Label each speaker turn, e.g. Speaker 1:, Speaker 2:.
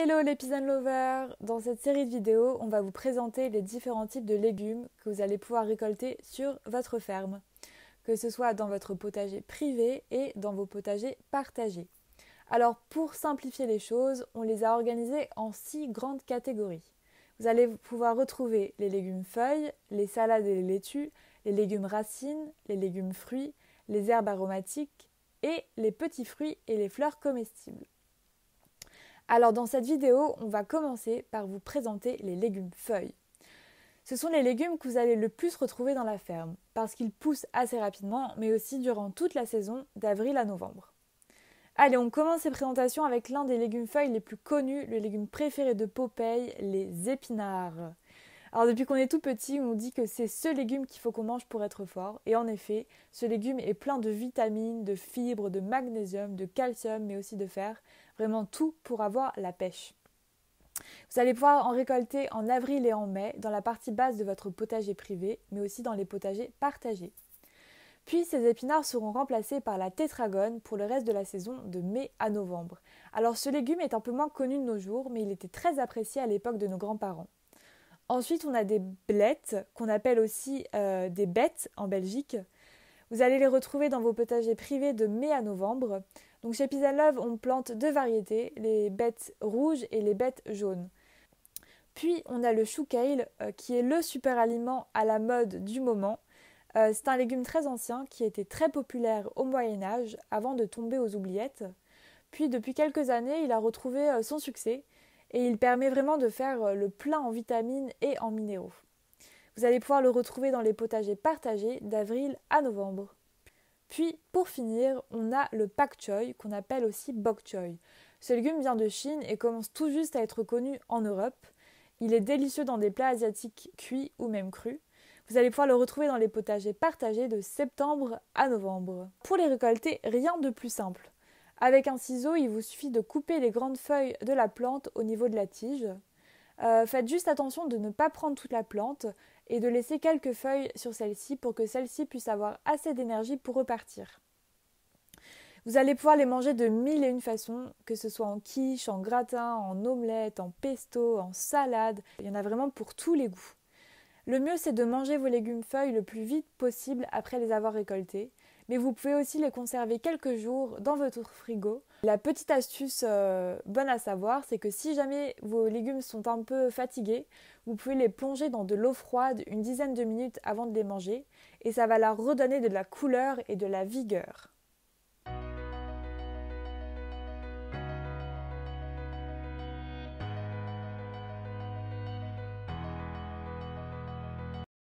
Speaker 1: Hello les Peas and Lovers! Dans cette série de vidéos, on va vous présenter les différents types de légumes que vous allez pouvoir récolter sur votre ferme, que ce soit dans votre potager privé et dans vos potagers partagés. Alors pour simplifier les choses, on les a organisés en 6 grandes catégories. Vous allez pouvoir retrouver les légumes feuilles, les salades et les laitues, les légumes racines, les légumes fruits, les herbes aromatiques et les petits fruits et les fleurs comestibles. Alors dans cette vidéo, on va commencer par vous présenter les légumes feuilles. Ce sont les légumes que vous allez le plus retrouver dans la ferme, parce qu'ils poussent assez rapidement, mais aussi durant toute la saison, d'avril à novembre. Allez, on commence ces présentations avec l'un des légumes feuilles les plus connus, le légume préféré de Popeye, les épinards. Alors depuis qu'on est tout petit, on nous dit que c'est ce légume qu'il faut qu'on mange pour être fort. Et en effet, ce légume est plein de vitamines, de fibres, de magnésium, de calcium, mais aussi de fer. Vraiment tout pour avoir la pêche. Vous allez pouvoir en récolter en avril et en mai dans la partie basse de votre potager privé, mais aussi dans les potagers partagés. Puis ces épinards seront remplacés par la tétragone pour le reste de la saison de mai à novembre. Alors ce légume est un peu moins connu de nos jours, mais il était très apprécié à l'époque de nos grands-parents. Ensuite, on a des blettes, qu'on appelle aussi des bettes en Belgique. Vous allez les retrouver dans vos potagers privés de mai à novembre. Donc chez Peas and Love, on plante deux variétés, les bettes rouges et les bettes jaunes. Puis on a le chou kale, qui est le super aliment à la mode du moment. C'est un légume très ancien qui était très populaire au Moyen-Âge avant de tomber aux oubliettes. Puis depuis quelques années, il a retrouvé son succès. Et il permet vraiment de faire le plein en vitamines et en minéraux. Vous allez pouvoir le retrouver dans les potagers partagés d'avril à novembre. Puis, pour finir, on a le pak choi, qu'on appelle aussi bok choy. Ce légume vient de Chine et commence tout juste à être connu en Europe. Il est délicieux dans des plats asiatiques cuits ou même crus. Vous allez pouvoir le retrouver dans les potagers partagés de septembre à novembre. Pour les récolter, rien de plus simple. Avec un ciseau, il vous suffit de couper les grandes feuilles de la plante au niveau de la tige. Faites juste attention de ne pas prendre toute la plante et de laisser quelques feuilles sur celle-ci pour que celle-ci puisse avoir assez d'énergie pour repartir. Vous allez pouvoir les manger de mille et une façons, que ce soit en quiche, en gratin, en omelette, en pesto, en salade. Il y en a vraiment pour tous les goûts. Le mieux, c'est de manger vos légumes feuilles le plus vite possible après les avoir récoltés. Mais vous pouvez aussi les conserver quelques jours dans votre frigo. La petite astuce bonne à savoir, c'est que si jamais vos légumes sont un peu fatigués, vous pouvez les plonger dans de l'eau froide une dizaine de minutes avant de les manger et ça va leur redonner de la couleur et de la vigueur.